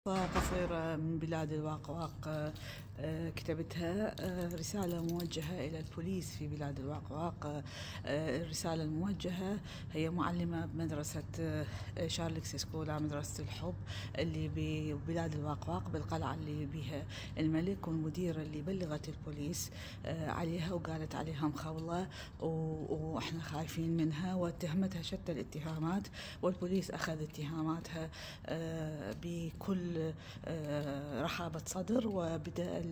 قصيرة من بلاد الواقواق. كتبتها رسالة موجهة إلى البوليس في بلاد الواقواق. الرسالة الموجهة هي معلمة بمدرسة شارلكس سكولا، مدرسة الحب اللي ببلاد الواقواق بالقلعة اللي بها الملك، والمديرة اللي بلغت البوليس عليها وقالت عليها مخولة وإحنا خايفين منها، واتهمتها شتى الاتهامات، والبوليس أخذ اتهاماتها بكل رحابة صدر، وبدأ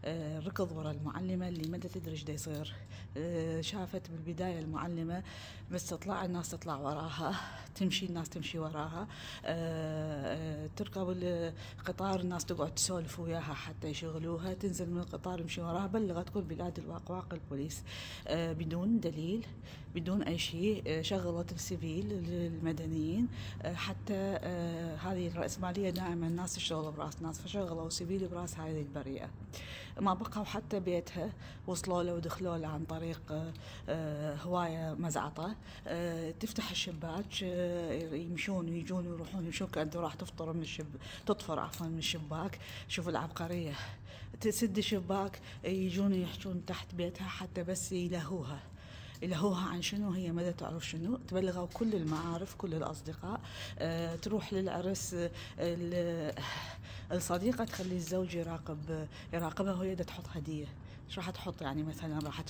الركض وراء المعلمة اللي ما تدري ايش دا يصير. شافت بالبداية المعلمة بس تطلع الناس تطلع وراها، تمشي الناس تمشي وراها، تركب القطار الناس تقعد تسولف وياها حتى يشغلوها، تنزل من القطار يمشي وراها. بلغت كل بلاد الواقواق البوليس بدون دليل بدون أي شيء. شغلت السيفيل المدنيين حتى هذه الرأسمالية دائما الناس تشتغل براس ناس، فشغلوا سيفيل براس هذه البريئة. ما بقوا حتى بيتها، وصلوا له ودخلوا له عن طريق هواية مزعطة. تفتح الشباك، يمشون ويجون ويروحون، يمشون كأنه راح تفطر من تطفر عفوا من الشباك. شوف العبقرية، تسد الشباك يجون يحشون تحت بيتها حتى بس يلهوها عن شنو هي، ماذا تعرف شنو. تبلغوا كل المعارف كل الأصدقاء. تروح للعرس، الصديقة تخلي الزوج يراقبها وهي تحط هدية. ايش راح تحط؟ يعني مثلا راح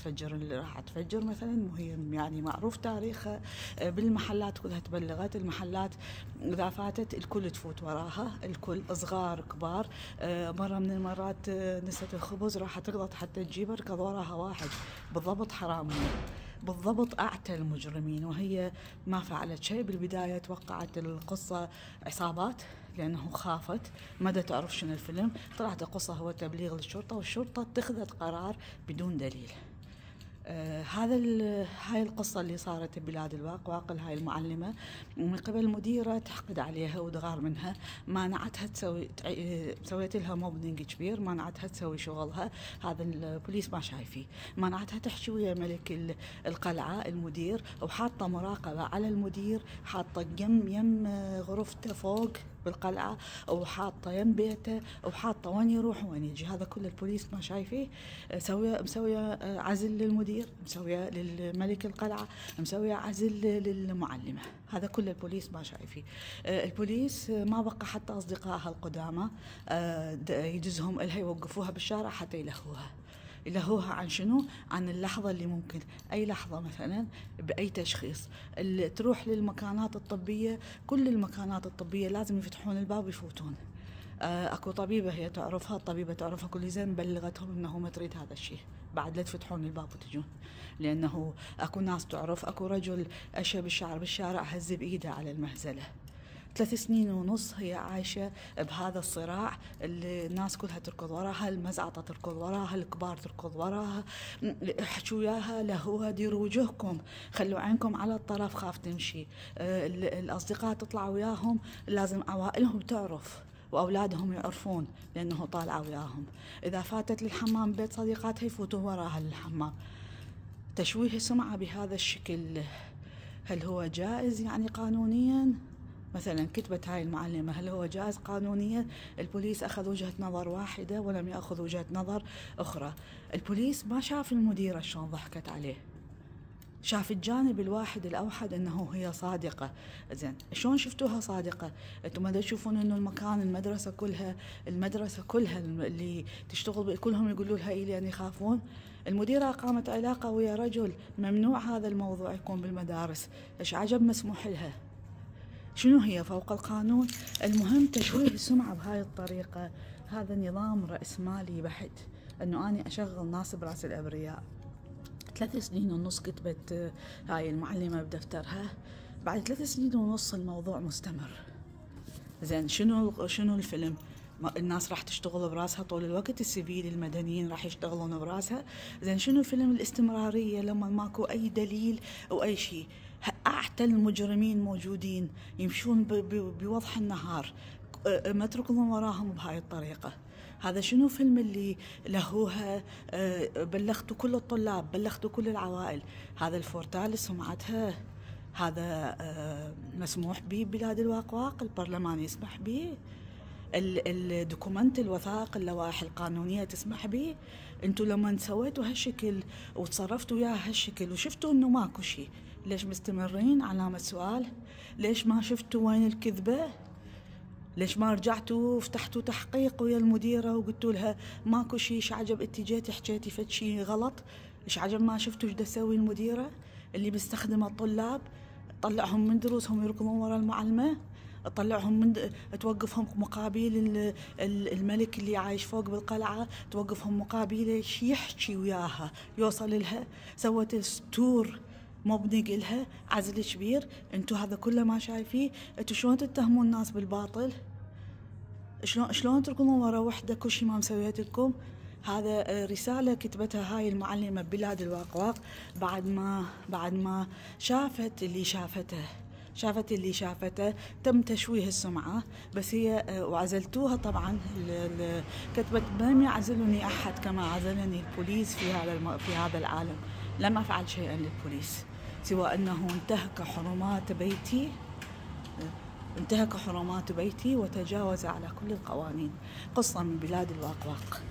تفجر مثلا، مهم يعني معروف تاريخها. بالمحلات كلها تبلغت المحلات، اذا فاتت الكل تفوت وراها، الكل صغار كبار. مرة من المرات نسة الخبز راح تغلط حتى تجيبها، ركض وراها واحد بالضبط حرامي، بالضبط أعتى المجرمين، وهي ما فعلت شيء. بالبداية توقعت القصة عصابات لأنه خافت، ماذا تعرف شنو الفيلم. طلعت القصة هو تبليغ للشرطة، والشرطة اتخذت قرار بدون دليل. هاي القصة اللي صارت ببلاد الواقواق. هاي المعلمة من قبل المديرة تحقد عليها وتغار منها، مانعتها سويت لها موبنينج كبير، مانعتها تسوي شغلها. هذا البوليس ما شايفيه. مانعتها تحكي ويا ملك القلعة المدير، وحاطة مراقبة على المدير، حاطة يم غرفته فوق بالقلعة، وحاطة يم بيته، وحاطة وين يروح وين يجي. هذا كل البوليس ما شايفيه. مسوية عزل للمدير، مسوية للملك القلعة، مسوية عزل للمعلمة. هذا كل البوليس ما شايفيه. البوليس ما بقى حتى أصدقائها القدامى يدزهم إلها يوقفوها بالشارع حتى يلهوها عن شنو؟ عن اللحظة اللي ممكن أي لحظة مثلا بأي تشخيص تروح للمكانات الطبية. كل المكانات الطبية لازم يفتحون الباب ويفوتون. اكو طبيبة هي تعرفها، الطبيبة تعرفها كل زين، بلغتهم انه ما تريد هذا الشيء، بعد لا تفتحون الباب وتجون. لانه اكو ناس تعرف، اكو رجل اشى بالشارع هز بايده على المهزلة. 3 سنين ونص هي عايشة بهذا الصراع، اللي الناس كلها تركض وراها، المزعطة تركض وراها، الكبار تركض وراها، احكوا وياها، لهوها، ديروا وجهكم، خلوا عينكم على الطرف، خاف تمشي. الأصدقاء تطلع وياهم، لازم عوائلهم تعرف وأولادهم يعرفون لأنه طالعة وياهم. إذا فاتت للحمام بيت صديقاتها يفوتوا وراها للحمام. تشويه السمعة بهذا الشكل هل هو جائز يعني قانونيا؟ مثلا كتبت هاي المعلمة، هل هو جائز قانونيا؟ البوليس أخذ وجهة نظر واحدة ولم يأخذ وجهة نظر أخرى. البوليس ما شاف المديرة شلون ضحكت عليه، شاف الجانب الواحد الأوحد أنه هي صادقة. زين شلون شفتوها صادقة؟ أنتم ما تشوفون أنه المدرسة كلها اللي تشتغل كلهم يقولوا لها إيه لأن يخافون. المديرة قامت علاقة ويا رجل، ممنوع هذا الموضوع يكون بالمدارس، إيش عجب مسموح لها؟ شنو هي فوق القانون؟ المهم تشويه السمعة بهاي الطريقة، هذا نظام رأسمالي بحت، أنه أنا أشغل ناس براس الأبرياء. 3 سنين ونص كتبت هاي المعلمة بدفترها، بعد 3 سنين ونص الموضوع مستمر. زين شنو الفيلم؟ الناس راح تشتغل براسها طول الوقت، السيفيل المدنيين راح يشتغلون براسها. زين شنو الفيلم؟ الاستمرارية لما ماكو أي دليل أو أي شيء. أعتى المجرمين موجودين يمشون بوضح النهار، ما تركضون وراهم بهاي الطريقة. هذا شنو فيلم اللي لهوها؟ بلغتوا كل الطلاب، بلغتوا كل العوائل. هذا الفورتال سمعتها، هذا مسموح به ببلاد الواقواق، البرلمان يسمح به. الدوكومنت الوثائق اللوائح القانونية تسمح به. انتوا لما سويتوا هالشكل وتصرفتوا وياها هالشكل وشفتوا انه ماكو شيء، ليش مستمرين؟ علامة سؤال. ليش ما شفتوا وين الكذبة؟ ليش ما رجعتوا وفتحتوا تحقيق ويا المديرة وقلتوا لها ماكو شيء؟ ايش عجب انتي جيتي حكيتي فد شيء غلط؟ ايش عجب ما شفتوا ايش دا تسوي المديرة اللي مستخدمة الطلاب؟ تطلعهم من دروسهم يركضون ورا المعلمة، تطلعهم من توقفهم مقابل الملك اللي عايش فوق بالقلعة، توقفهم مقابله يحكي وياها يوصل لها، سوت ستور مبني لها عزل كبير. انتوا هذا كله ما شايفيه؟ انتوا شلون تتهمون الناس بالباطل؟ شلون تركضون ورا وحده كل شيء ما مسويت لكم؟ هذا رسالة كتبتها هاي المعلمة بلاد الواقواق بعد ما شافت اللي شافته تم تشويه السمعة. بس هي وعزلتوها طبعا. كتبت لم يعزلني أحد كما عزلني البوليس في هذا العالم. لم أفعل شيئا للبوليس سوى أنه انتهك حرمات بيتي وتجاوز على كل القوانين. قصة من بلاد الواقواق.